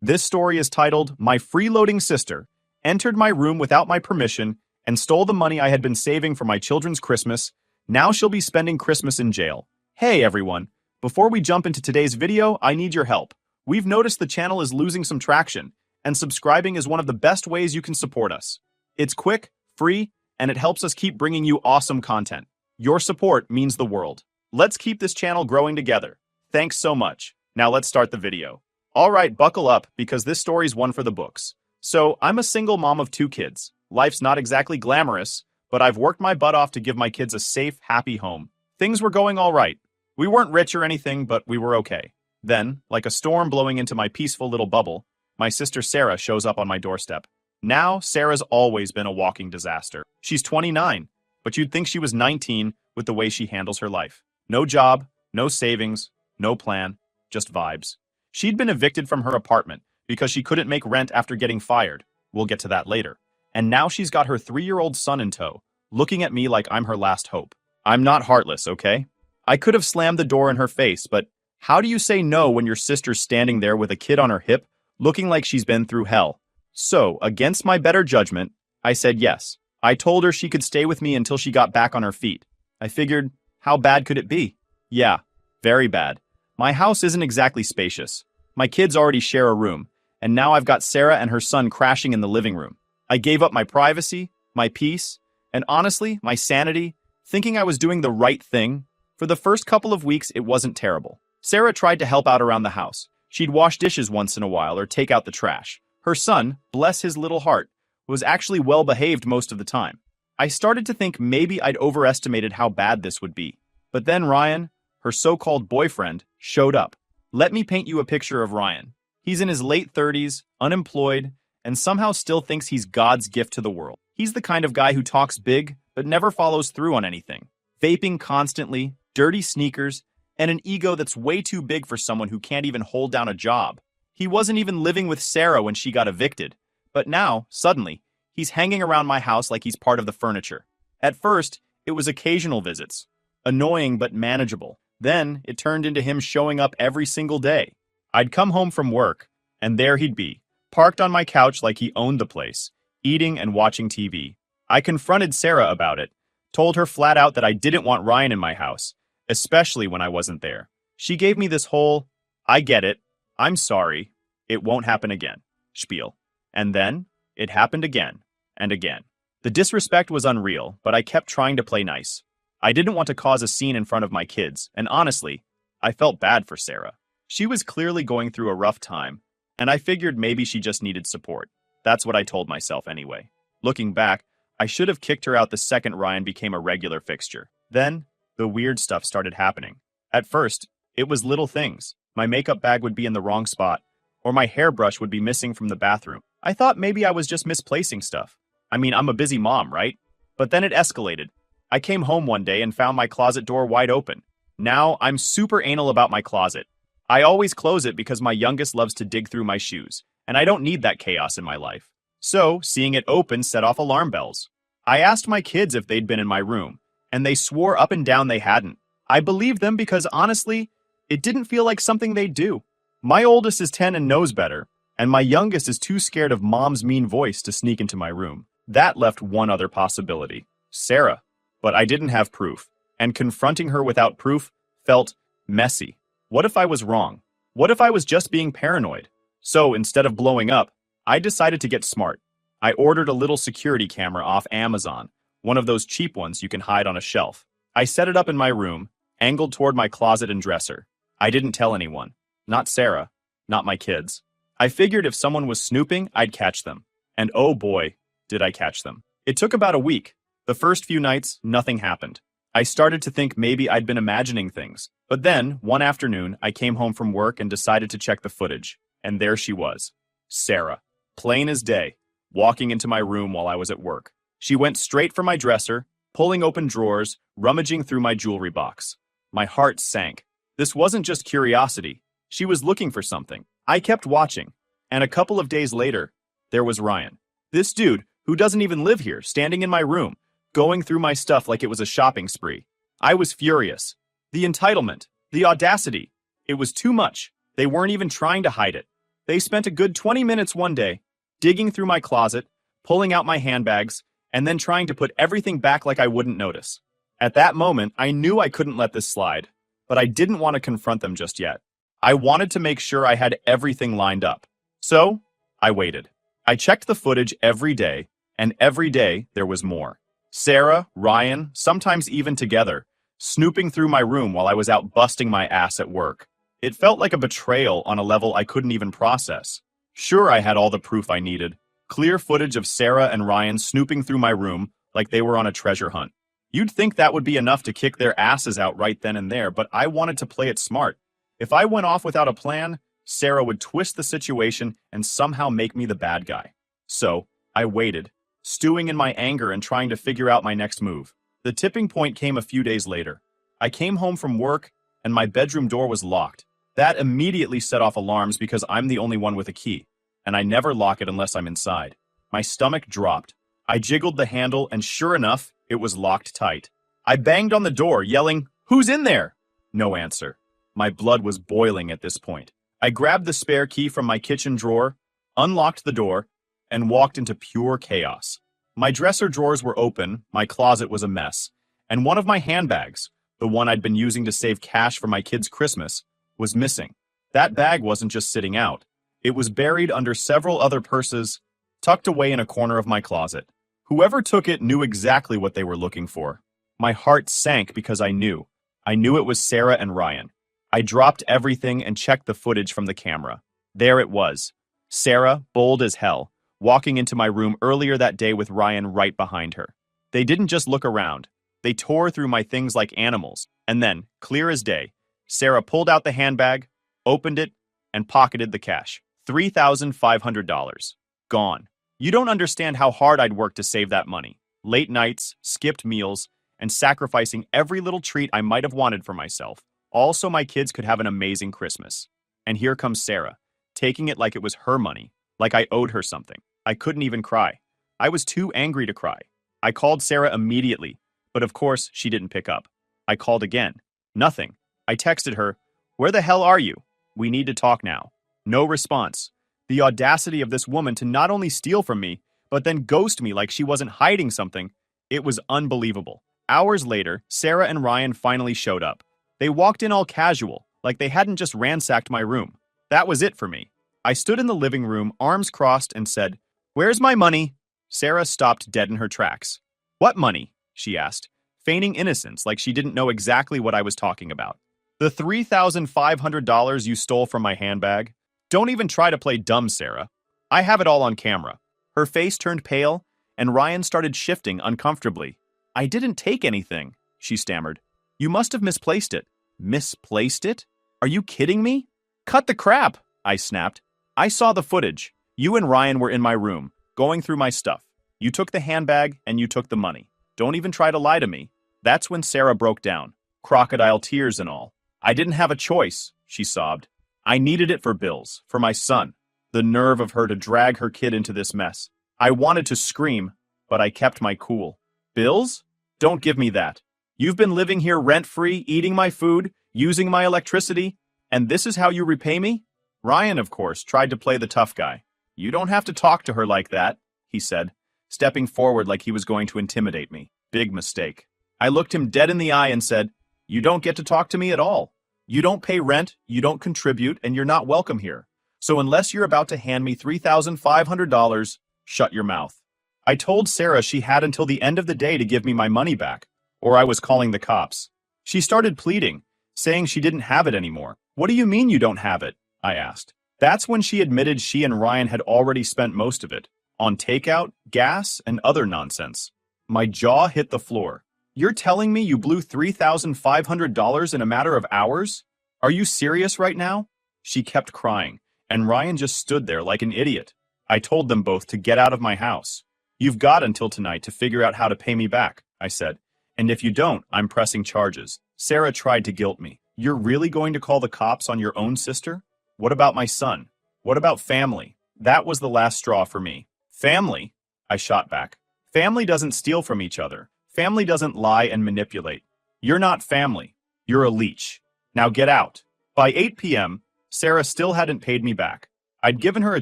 This story is titled, My Freeloading Sister Entered My Room Without My Permission and Stole the Money I Had Been Saving for My Children's Christmas. Now she'll be spending Christmas in jail. Hey everyone, before we jump into today's video, I need your help. We've noticed the channel is losing some traction, and subscribing is one of the best ways you can support us. It's quick, free, and it helps us keep bringing you awesome content. Your support means the world. Let's keep this channel growing together. Thanks so much. Now let's start the video. Alright, buckle up, because this story's one for the books. So, I'm a single mom of 2 kids. Life's not exactly glamorous, but I've worked my butt off to give my kids a safe, happy home. Things were going alright. We weren't rich or anything, but we were okay. Then, like a storm blowing into my peaceful little bubble, my sister Sarah shows up on my doorstep. Now, Sarah's always been a walking disaster. She's 29, but you'd think she was 19 with the way she handles her life. No job, no savings, no plan, just vibes. She'd been evicted from her apartment because she couldn't make rent after getting fired. We'll get to that later. And now she's got her 3-year-old son in tow, looking at me like I'm her last hope. I'm not heartless, okay? I could have slammed the door in her face, but how do you say no when your sister's standing there with a kid on her hip, looking like she's been through hell? So, against my better judgment, I said yes. I told her she could stay with me until she got back on her feet. I figured, how bad could it be? Yeah, very bad. My house isn't exactly spacious. My kids already share a room, and now I've got Sarah and her son crashing in the living room. I gave up my privacy, my peace, and honestly, my sanity, thinking I was doing the right thing. For the first couple of weeks, it wasn't terrible. Sarah tried to help out around the house. She'd wash dishes once in a while or take out the trash. Her son, bless his little heart, was actually well-behaved most of the time. I started to think maybe I'd overestimated how bad this would be. But then Ryan, her so-called boyfriend, showed up. Let me paint you a picture of Ryan. He's in his late 30s, unemployed, and somehow still thinks he's God's gift to the world. He's the kind of guy who talks big, but never follows through on anything. Vaping constantly, dirty sneakers, and an ego that's way too big for someone who can't even hold down a job. He wasn't even living with Sarah when she got evicted. But now, suddenly, he's hanging around my house like he's part of the furniture. At first, it was occasional visits. Annoying but manageable. Then, it turned into him showing up every single day. I'd come home from work, and there he'd be, parked on my couch like he owned the place, eating and watching TV. I confronted Sarah about it, told her flat out that I didn't want Ryan in my house, especially when I wasn't there. She gave me this whole, I get it, I'm sorry, it won't happen again, spiel. And then, it happened again, and again. The disrespect was unreal, but I kept trying to play nice. I didn't want to cause a scene in front of my kids, and honestly, I felt bad for Sarah. She was clearly going through a rough time, and I figured maybe she just needed support. That's what I told myself anyway. Looking back, I should have kicked her out the second Ryan became a regular fixture. Then, the weird stuff started happening. At first, it was little things. My makeup bag would be in the wrong spot, or my hairbrush would be missing from the bathroom. I thought maybe I was just misplacing stuff. I mean, I'm a busy mom, right? But then it escalated. I came home one day and found my closet door wide open. Now, I'm super anal about my closet. I always close it because my youngest loves to dig through my shoes, and I don't need that chaos in my life. So, seeing it open set off alarm bells. I asked my kids if they'd been in my room, and they swore up and down they hadn't. I believed them because, honestly, it didn't feel like something they'd do. My oldest is 10 and knows better, and my youngest is too scared of mom's mean voice to sneak into my room. That left one other possibility. Sarah. But I didn't have proof, and confronting her without proof felt messy. What if I was wrong? What if I was just being paranoid? So, instead of blowing up, I decided to get smart. I ordered a little security camera off Amazon, one of those cheap ones you can hide on a shelf. I set it up in my room, angled toward my closet and dresser. I didn't tell anyone. Not Sarah. Not my kids. I figured if someone was snooping, I'd catch them. And oh boy, did I catch them. It took about a week. The first few nights, nothing happened. I started to think maybe I'd been imagining things. But then, one afternoon, I came home from work and decided to check the footage. And there she was. Sarah. Plain as day. Walking into my room while I was at work. She went straight for my dresser, pulling open drawers, rummaging through my jewelry box. My heart sank. This wasn't just curiosity. She was looking for something. I kept watching. And a couple of days later, there was Ryan. This dude, who doesn't even live here, standing in my room, going through my stuff like it was a shopping spree. I was furious. The entitlement, the audacity. It was too much. They weren't even trying to hide it. They spent a good 20 minutes one day, digging through my closet, pulling out my handbags, and then trying to put everything back like I wouldn't notice. At that moment, I knew I couldn't let this slide, but I didn't want to confront them just yet. I wanted to make sure I had everything lined up. So, I waited. I checked the footage every day, and every day there was more. Sarah, Ryan, sometimes even together, snooping through my room while I was out busting my ass at work. It felt like a betrayal on a level I couldn't even process. Sure, I had all the proof I needed. Clear footage of Sarah and Ryan snooping through my room like they were on a treasure hunt. You'd think that would be enough to kick their asses out right then and there, but I wanted to play it smart. If I went off without a plan, Sarah would twist the situation and somehow make me the bad guy. So, I waited, stewing in my anger and trying to figure out my next move. The tipping point came a few days later. I came home from work, and my bedroom door was locked. That immediately set off alarms because I'm the only one with a key, and I never lock it unless I'm inside. My stomach dropped. I jiggled the handle, and sure enough, it was locked tight. I banged on the door, yelling, "Who's in there?" No answer. My blood was boiling at this point. I grabbed the spare key from my kitchen drawer, unlocked the door, and walked into pure chaos. My dresser drawers were open, my closet was a mess, and one of my handbags, the one I'd been using to save cash for my kids' Christmas, was missing. That bag wasn't just sitting out. It was buried under several other purses, tucked away in a corner of my closet. Whoever took it knew exactly what they were looking for. My heart sank because I knew. I knew it was Sarah and Ryan. I dropped everything and checked the footage from the camera. There it was. Sarah, bold as hell, walking into my room earlier that day with Ryan right behind her. They didn't just look around. They tore through my things like animals. And then, clear as day, Sarah pulled out the handbag, opened it, and pocketed the cash. $3,500. Gone. You don't understand how hard I'd worked to save that money. Late nights, skipped meals, and sacrificing every little treat I might have wanted for myself. All so my kids could have an amazing Christmas. And here comes Sarah, taking it like it was her money, like I owed her something. I couldn't even cry. I was too angry to cry. I called Sarah immediately, but of course she didn't pick up. I called again. Nothing. I texted her, "Where the hell are you? We need to talk now." No response. The audacity of this woman to not only steal from me, but then ghost me like she wasn't hiding something. It was unbelievable. Hours later, Sarah and Ryan finally showed up. They walked in all casual, like they hadn't just ransacked my room. That was it for me. I stood in the living room, arms crossed, and said, "Where's my money?" Sarah stopped dead in her tracks. "What money?" she asked, feigning innocence like she didn't know exactly what I was talking about. "The $3,500 you stole from my handbag? Don't even try to play dumb, Sarah. I have it all on camera." Her face turned pale, and Ryan started shifting uncomfortably. "I didn't take anything," she stammered. "You must have misplaced it." "Misplaced it? Are you kidding me?" "Cut the crap," I snapped. "I saw the footage. You and Ryan were in my room, going through my stuff. You took the handbag, and you took the money. Don't even try to lie to me." That's when Sarah broke down, crocodile tears and all. "I didn't have a choice," she sobbed. "I needed it for bills, for my son." The nerve of her to drag her kid into this mess. I wanted to scream, but I kept my cool. "Bills? Don't give me that. You've been living here rent-free, eating my food, using my electricity, and this is how you repay me?" Ryan, of course, tried to play the tough guy. "You don't have to talk to her like that," he said, stepping forward like he was going to intimidate me. Big mistake. I looked him dead in the eye and said, "You don't get to talk to me at all. You don't pay rent, you don't contribute, and you're not welcome here. So unless you're about to hand me $3,500, shut your mouth." I told Sarah she had until the end of the day to give me my money back, or I was calling the cops. She started pleading, saying she didn't have it anymore. "What do you mean you don't have it?" I asked. That's when she admitted she and Ryan had already spent most of it, on takeout, gas, and other nonsense. My jaw hit the floor. "You're telling me you blew $3,500 in a matter of hours? Are you serious right now?" She kept crying, and Ryan just stood there like an idiot. I told them both to get out of my house. "You've got until tonight to figure out how to pay me back," I said. "And if you don't, I'm pressing charges." Sarah tried to guilt me. "You're really going to call the cops on your own sister? What about my son? What about family?" That was the last straw for me. "Family?" I shot back. "Family doesn't steal from each other. Family doesn't lie and manipulate. You're not family. You're a leech. Now get out." By 8 p.m., Sarah still hadn't paid me back. I'd given her a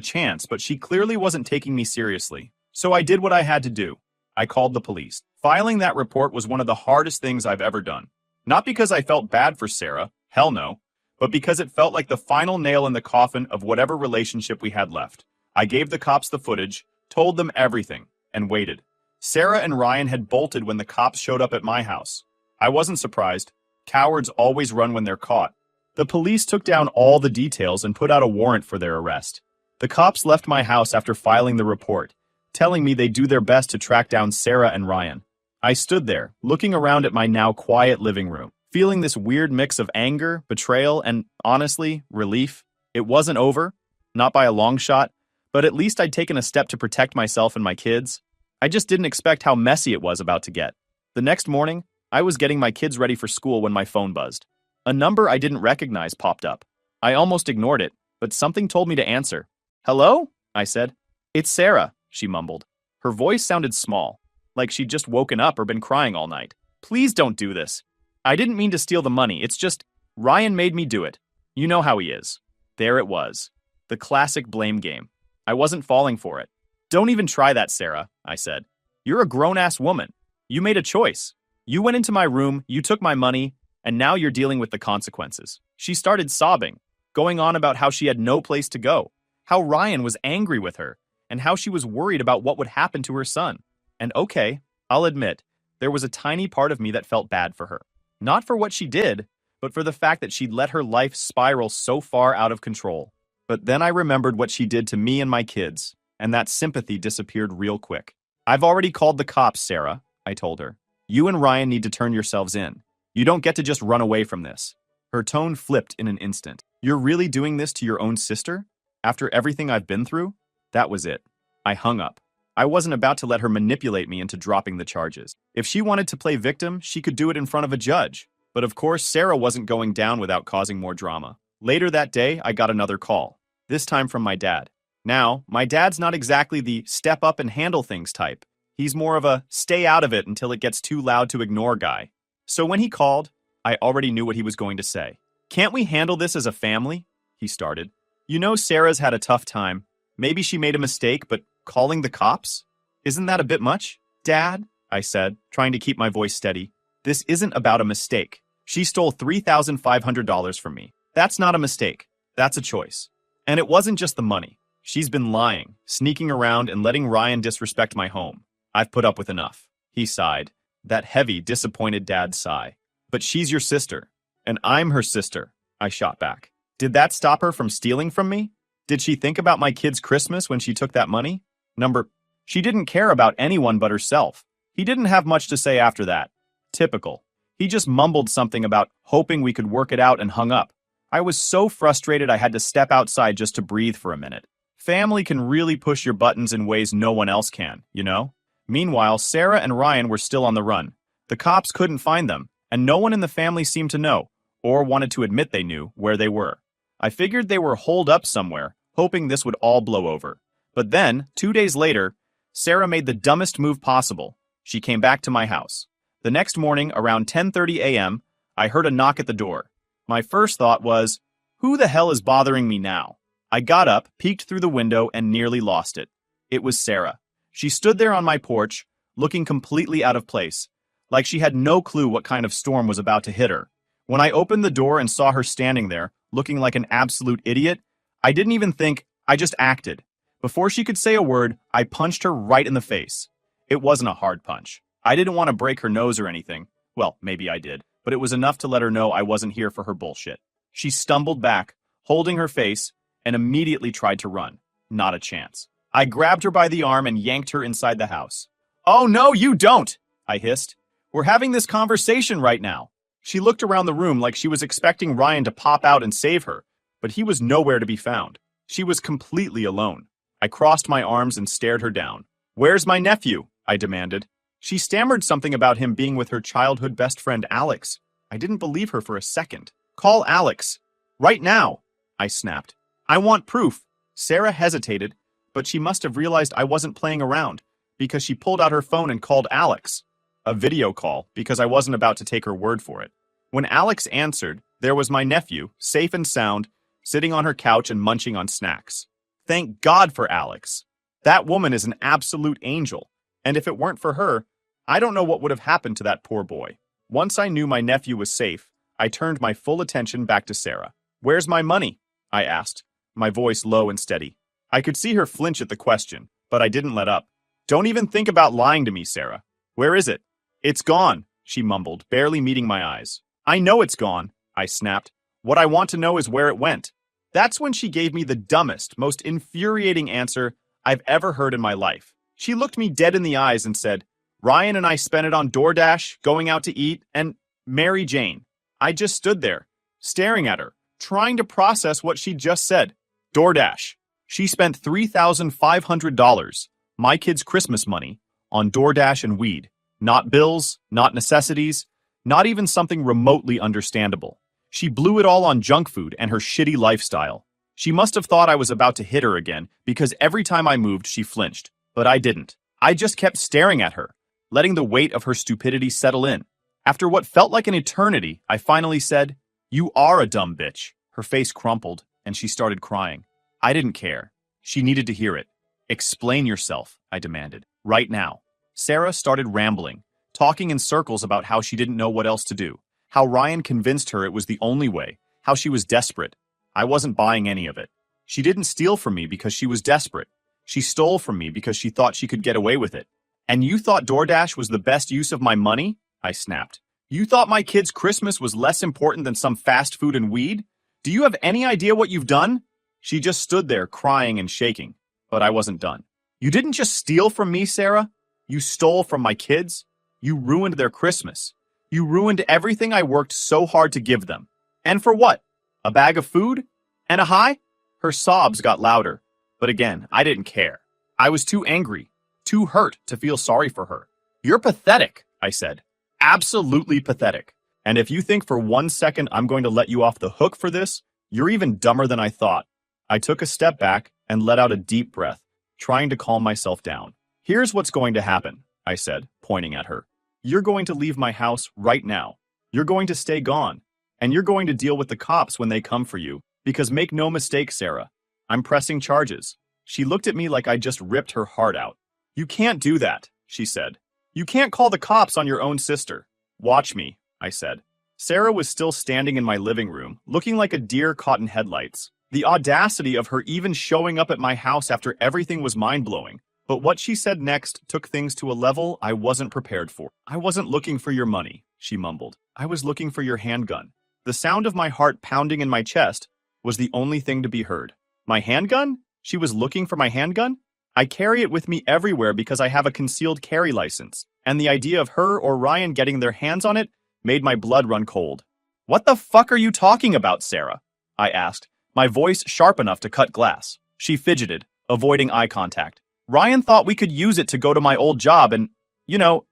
chance, but she clearly wasn't taking me seriously. So I did what I had to do. I called the police. Filing that report was one of the hardest things I've ever done. Not because I felt bad for Sarah, hell no, but because it felt like the final nail in the coffin of whatever relationship we had left. I gave the cops the footage, told them everything, and waited. Sarah and Ryan had bolted when the cops showed up at my house. I wasn't surprised. Cowards always run when they're caught. The police took down all the details and put out a warrant for their arrest. The cops left my house after filing the report, telling me they'd do their best to track down Sarah and Ryan. I stood there, looking around at my now quiet living room, feeling this weird mix of anger, betrayal, and, honestly, relief. It wasn't over, not by a long shot, but at least I'd taken a step to protect myself and my kids. I just didn't expect how messy it was about to get. The next morning, I was getting my kids ready for school when my phone buzzed. A number I didn't recognize popped up. I almost ignored it, but something told me to answer. "Hello?" I said. "It's Sarah," she mumbled. Her voice sounded small, like she'd just woken up or been crying all night. "Please don't do this. I didn't mean to steal the money, it's just, Ryan made me do it. You know how he is." There it was. The classic blame game. I wasn't falling for it. "Don't even try that, Sarah," I said. "You're a grown-ass woman. You made a choice. You went into my room, you took my money, and now you're dealing with the consequences." She started sobbing, going on about how she had no place to go, how Ryan was angry with her, and how she was worried about what would happen to her son. And okay, I'll admit, there was a tiny part of me that felt bad for her. Not for what she did, but for the fact that she'd let her life spiral so far out of control. But then I remembered what she did to me and my kids, and that sympathy disappeared real quick. "I've already called the cops, Sarah," I told her. "You and Ryan need to turn yourselves in. You don't get to just run away from this." Her tone flipped in an instant. "You're really doing this to your own sister? After everything I've been through?" That was it. I hung up. I wasn't about to let her manipulate me into dropping the charges. If she wanted to play victim, she could do it in front of a judge. But of course, Sarah wasn't going down without causing more drama. Later that day, I got another call, this time from my dad. Now, my dad's not exactly the step up and handle things type. He's more of a stay out of it until it gets too loud to ignore guy. So when he called, I already knew what he was going to say. "Can't we handle this as a family?" he started. "You know Sarah's had a tough time. Maybe she made a mistake, but calling the cops? Isn't that a bit much?" "Dad," I said, trying to keep my voice steady, "this isn't about a mistake. She stole $3,500 from me. That's not a mistake. That's a choice. And it wasn't just the money. She's been lying, sneaking around, and letting Ryan disrespect my home. I've put up with enough." He sighed. That heavy, disappointed dad sigh. "But she's your sister, and I'm her sister," I shot back. "Did that stop her from stealing from me? Did she think about my kid's Christmas when she took that money? She didn't care about anyone but herself." He didn't have much to say after that. Typical. He just mumbled something about hoping we could work it out and hung up. I was so frustrated I had to step outside just to breathe for a minute. Family can really push your buttons in ways no one else can, you know? Meanwhile, Sarah and Ryan were still on the run. The cops couldn't find them, and no one in the family seemed to know, or wanted to admit they knew, where they were. I figured they were holed up somewhere, hoping this would all blow over. But then, 2 days later, Sarah made the dumbest move possible. She came back to my house. The next morning, around 10:30 a.m., I heard a knock at the door. My first thought was, who the hell is bothering me now? I got up, peeked through the window, and nearly lost it. It was Sarah. She stood there on my porch, looking completely out of place, like she had no clue what kind of storm was about to hit her. When I opened the door and saw her standing there, looking like an absolute idiot, I didn't even think, I just acted. Before she could say a word, I punched her right in the face. It wasn't a hard punch. I didn't want to break her nose or anything. Well, maybe I did, but it was enough to let her know I wasn't here for her bullshit. She stumbled back, holding her face, and immediately tried to run. Not a chance. I grabbed her by the arm and yanked her inside the house. "Oh, no, you don't!" I hissed. "We're having this conversation right now." She looked around the room like she was expecting Ryan to pop out and save her, but he was nowhere to be found. She was completely alone. I crossed my arms and stared her down. "Where's my nephew?" I demanded. She stammered something about him being with her childhood best friend Alex. I didn't believe her for a second. "Call Alex. Right now," I snapped. "I want proof." Sarah hesitated, but she must have realized I wasn't playing around, because she pulled out her phone and called Alex. A video call, because I wasn't about to take her word for it. When Alex answered, there was my nephew, safe and sound, sitting on her couch and munching on snacks. Thank God for Alex. That woman is an absolute angel, and if it weren't for her, I don't know what would have happened to that poor boy. Once I knew my nephew was safe, I turned my full attention back to Sarah. Where's my money? I asked, my voice low and steady. I could see her flinch at the question, but I didn't let up. Don't even think about lying to me, Sarah. Where is it? It's gone, she mumbled, barely meeting my eyes. I know it's gone, I snapped. What I want to know is where it went. That's when she gave me the dumbest, most infuriating answer I've ever heard in my life. She looked me dead in the eyes and said, Ryan and I spent it on DoorDash, going out to eat, and Mary Jane. I just stood there, staring at her, trying to process what she just said. DoorDash. She spent $3,500, my kids' Christmas money, on DoorDash and weed. Not bills, not necessities, not even something remotely understandable. She blew it all on junk food and her shitty lifestyle. She must have thought I was about to hit her again because every time I moved, she flinched. But I didn't. I just kept staring at her, letting the weight of her stupidity settle in. After what felt like an eternity, I finally said, You are a dumb bitch. Her face crumpled, and she started crying. I didn't care. She needed to hear it. Explain yourself, I demanded. Right now. Sarah started rambling, talking in circles about how she didn't know what else to do, how Ryan convinced her it was the only way, how she was desperate. I wasn't buying any of it. She didn't steal from me because she was desperate. She stole from me because she thought she could get away with it. And you thought DoorDash was the best use of my money? I snapped. You thought my kids' Christmas was less important than some fast food and weed? Do you have any idea what you've done? She just stood there crying and shaking, but I wasn't done. You didn't just steal from me, Sarah. You stole from my kids. You ruined their Christmas. You ruined everything I worked so hard to give them. And for what? A bag of food? And a high? Her sobs got louder. But again, I didn't care. I was too angry, too hurt to feel sorry for her. You're pathetic, I said. Absolutely pathetic. And if you think for 1 second I'm going to let you off the hook for this, you're even dumber than I thought. I took a step back and let out a deep breath, trying to calm myself down. Here's what's going to happen, I said, pointing at her. You're going to leave my house right now. You're going to stay gone. And you're going to deal with the cops when they come for you. Because make no mistake, Sarah, I'm pressing charges. She looked at me like I just ripped her heart out. You can't do that, she said. You can't call the cops on your own sister. Watch me, I said. Sarah was still standing in my living room, looking like a deer caught in headlights. The audacity of her even showing up at my house after everything was mind-blowing. But what she said next took things to a level I wasn't prepared for. I wasn't looking for your money, she mumbled. I was looking for your handgun. The sound of my heart pounding in my chest was the only thing to be heard. My handgun? She was looking for my handgun? I carry it with me everywhere because I have a concealed carry license, and the idea of her or Ryan getting their hands on it made my blood run cold. What the fuck are you talking about, Sarah? I asked, my voice sharp enough to cut glass. She fidgeted, avoiding eye contact. Ryan thought we could use it to go to my old job and,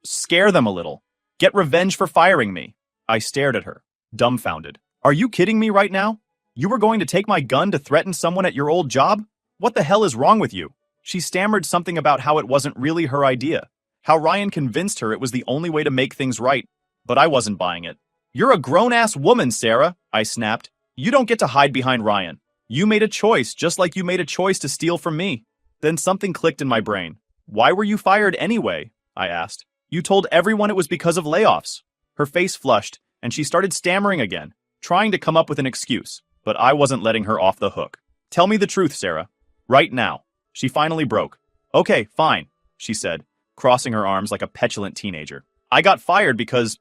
scare them a little. Get revenge for firing me. I stared at her, dumbfounded. Are you kidding me right now? You were going to take my gun to threaten someone at your old job? What the hell is wrong with you? She stammered something about how it wasn't really her idea, how Ryan convinced her it was the only way to make things right, but I wasn't buying it. You're a grown-ass woman, Sarah, I snapped. You don't get to hide behind Ryan. You made a choice just like you made a choice to steal from me. Then something clicked in my brain. Why were you fired anyway? I asked. You told everyone it was because of layoffs. Her face flushed, and she started stammering again, trying to come up with an excuse, but I wasn't letting her off the hook. Tell me the truth, Sarah. Right now. She finally broke. Okay, fine, she said, crossing her arms like a petulant teenager. I got fired because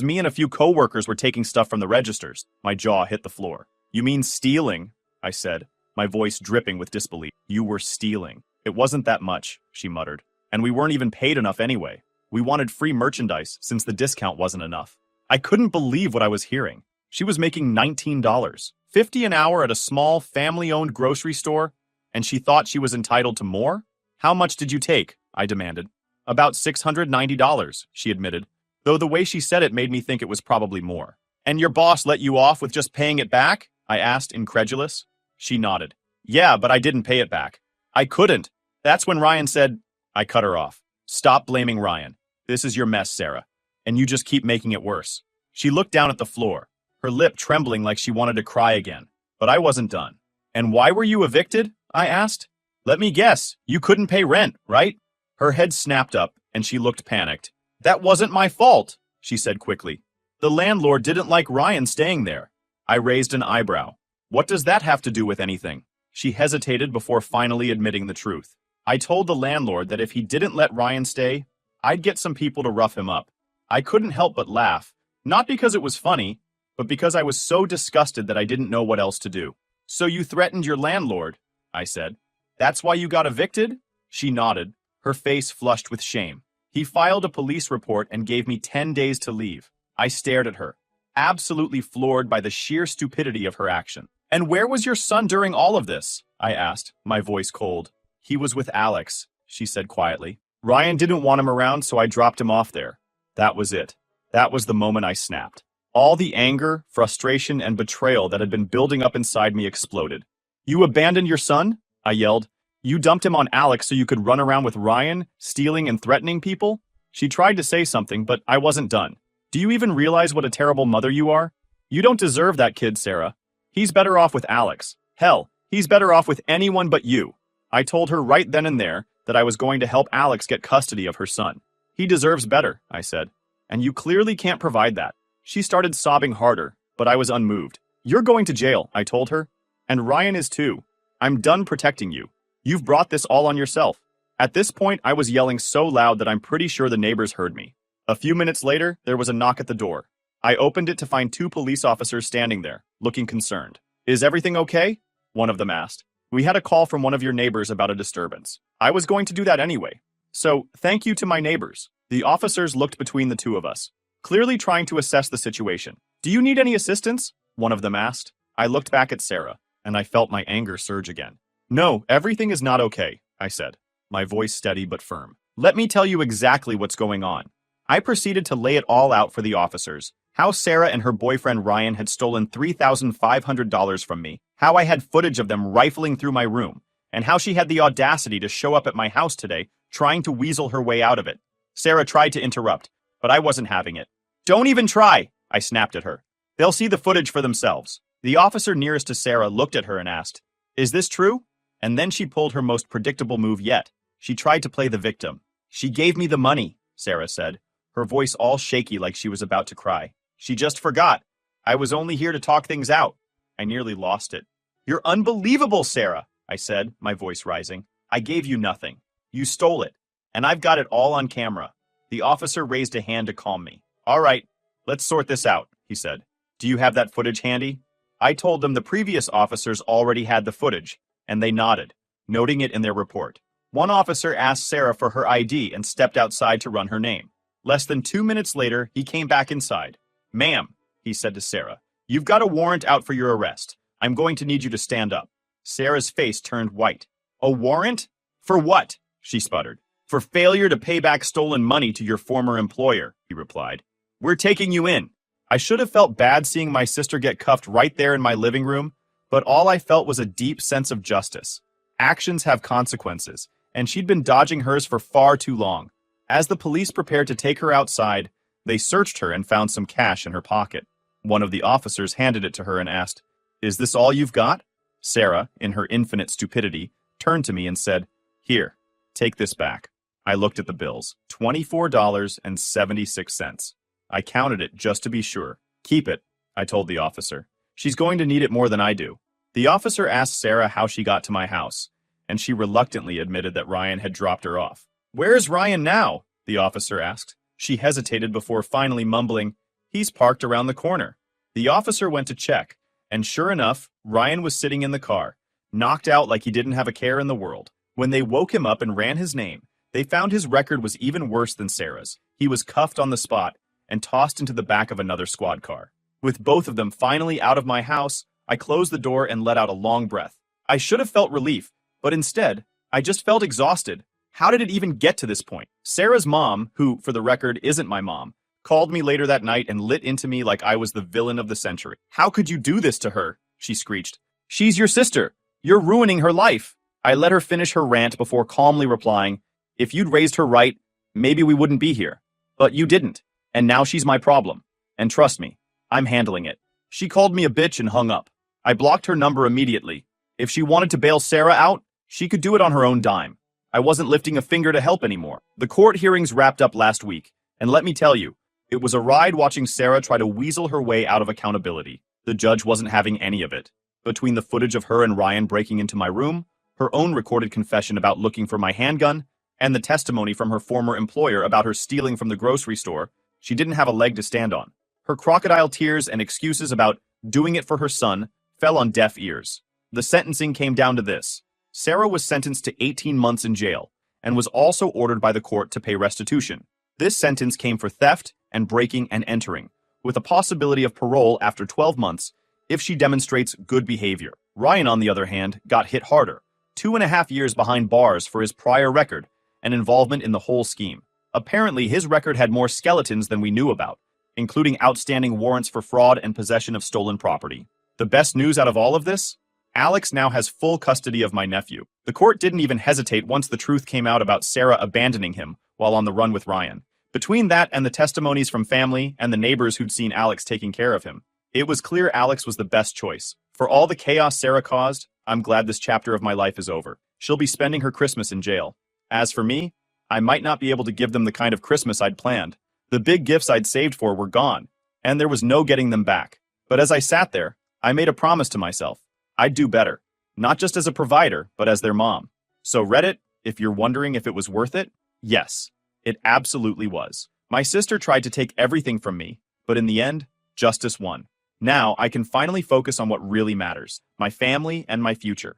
me and a few coworkers were taking stuff from the registers. My jaw hit the floor. You mean stealing? I said, my voice dripping with disbelief. You were stealing. It wasn't that much, she muttered. And we weren't even paid enough anyway. We wanted free merchandise since the discount wasn't enough. I couldn't believe what I was hearing. She was making $19, $50 an hour at a small, family-owned grocery store, and she thought she was entitled to more? How much did you take? I demanded. About $690, she admitted, though the way she said it made me think it was probably more. And your boss let you off with just paying it back? I asked, incredulous. She nodded. Yeah, but I didn't pay it back. I couldn't. That's when Ryan said... I cut her off. Stop blaming Ryan. This is your mess, Sarah. And you just keep making it worse. She looked down at the floor, her lip trembling like she wanted to cry again. But I wasn't done. And why were you evicted? I asked. Let me guess, you couldn't pay rent, right? Her head snapped up, and she looked panicked. That wasn't my fault, she said quickly. The landlord didn't like Ryan staying there. I raised an eyebrow. What does that have to do with anything? She hesitated before finally admitting the truth. I told the landlord that if he didn't let Ryan stay, I'd get some people to rough him up. I couldn't help but laugh, not because it was funny, but because I was so disgusted that I didn't know what else to do. So you threatened your landlord, I said. That's why you got evicted? She nodded, her face flushed with shame. He filed a police report and gave me 10 days to leave. I stared at her, absolutely floored by the sheer stupidity of her action. And where was your son during all of this? I asked, my voice cold. He was with Alex, she said quietly. Ryan didn't want him around, so I dropped him off there. That was it. That was the moment I snapped. All the anger, frustration, and betrayal that had been building up inside me exploded. You abandoned your son? I yelled. You dumped him on Alex so you could run around with Ryan, stealing and threatening people? She tried to say something, but I wasn't done. Do you even realize what a terrible mother you are? You don't deserve that kid, Sarah. He's better off with Alex. Hell, he's better off with anyone but you. I told her right then and there that I was going to help Alex get custody of her son. He deserves better, I said. And you clearly can't provide that. She started sobbing harder, but I was unmoved. You're going to jail, I told her. And Ryan is too. I'm done protecting you. You've brought this all on yourself. At this point, I was yelling so loud that I'm pretty sure the neighbors heard me. A few minutes later, there was a knock at the door. I opened it to find 2 police officers standing there, looking concerned. Is everything okay? One of them asked. We had a call from one of your neighbors about a disturbance. I was going to do that anyway. So, thank you to my neighbors. The officers looked between the two of us, clearly trying to assess the situation. Do you need any assistance? One of them asked. I looked back at Sarah, and I felt my anger surge again. No, everything is not okay, I said, my voice steady but firm. Let me tell you exactly what's going on. I proceeded to lay it all out for the officers. How Sarah and her boyfriend Ryan had stolen $3,500 from me, how I had footage of them rifling through my room, and how she had the audacity to show up at my house today, trying to weasel her way out of it. Sarah tried to interrupt, but I wasn't having it. Don't even try, I snapped at her. They'll see the footage for themselves. The officer nearest to Sarah looked at her and asked, Is this true? And then she pulled her most predictable move yet. She tried to play the victim. She gave me the money, Sarah said, her voice all shaky like she was about to cry. She just forgot. I was only here to talk things out. I nearly lost it. You're unbelievable, Sarah, I said, my voice rising. I gave you nothing. You stole it. And I've got it all on camera. The officer raised a hand to calm me. All right, let's sort this out, he said. Do you have that footage handy? I told them the previous officers already had the footage, and they nodded, noting it in their report. One officer asked Sarah for her ID and stepped outside to run her name. Less than 2 minutes later, he came back inside. Ma'am, he said to Sarah, you've got a warrant out for your arrest. I'm going to need you to stand up. Sarah's face turned white. A warrant? For what? She sputtered. For failure to pay back stolen money to your former employer, he replied. We're taking you in. I should have felt bad seeing my sister get cuffed right there in my living room, but all I felt was a deep sense of justice. Actions have consequences, and she'd been dodging hers for far too long. As the police prepared to take her outside, they searched her and found some cash in her pocket. One of the officers handed it to her and asked, Is this all you've got? Sarah, in her infinite stupidity, turned to me and said, Here, take this back. I looked at the bills. $24.76. I counted it just to be sure. Keep it, I told the officer. She's going to need it more than I do. The officer asked Sarah how she got to my house, and she reluctantly admitted that Ryan had dropped her off. Where's Ryan now? The officer asked. She hesitated before finally mumbling, He's parked around the corner. The officer went to check, and sure enough, Ryan was sitting in the car, knocked out like he didn't have a care in the world. When they woke him up and ran his name, they found his record was even worse than Sarah's. He was cuffed on the spot and tossed into the back of another squad car. With both of them finally out of my house, I closed the door and let out a long breath. I should have felt relief, but instead, I just felt exhausted. How did it even get to this point? Sarah's mom, who, for the record, isn't my mom, called me later that night and lit into me like I was the villain of the century. How could you do this to her? She screeched. She's your sister. You're ruining her life. I let her finish her rant before calmly replying, If you'd raised her right, maybe we wouldn't be here. But you didn't, and now she's my problem. And trust me, I'm handling it. She called me a bitch and hung up. I blocked her number immediately. If she wanted to bail Sarah out, She could do it on her own dime. I wasn't lifting a finger to help anymore. The court hearings wrapped up last week, and let me tell you, it was a ride watching Sarah try to weasel her way out of accountability. The judge wasn't having any of it. Between the footage of her and Ryan breaking into my room, her own recorded confession about looking for my handgun, and the testimony from her former employer about her stealing from the grocery store, she didn't have a leg to stand on. Her crocodile tears and excuses about doing it for her son fell on deaf ears. The sentencing came down to this. Sarah was sentenced to 18 months in jail and was also ordered by the court to pay restitution. This sentence came for theft and breaking and entering, with a possibility of parole after 12 months if she demonstrates good behavior. Ryan, on the other hand, got hit harder, 2.5 years behind bars for his prior record and involvement in the whole scheme. Apparently, his record had more skeletons than we knew about, including outstanding warrants for fraud and possession of stolen property. The best news out of all of this? Alex now has full custody of my nephew. The court didn't even hesitate once the truth came out about Sarah abandoning him while on the run with Ryan. Between that and the testimonies from family and the neighbors who'd seen Alex taking care of him, it was clear Alex was the best choice. For all the chaos Sarah caused, I'm glad this chapter of my life is over. She'll be spending her Christmas in jail. As for me, I might not be able to give them the kind of Christmas I'd planned. The big gifts I'd saved for were gone, and there was no getting them back. But as I sat there, I made a promise to myself. I'd do better, not just as a provider, but as their mom. So Reddit, if you're wondering if it was worth it, yes, it absolutely was. My sister tried to take everything from me, but in the end, justice won. Now I can finally focus on what really matters, my family and my future.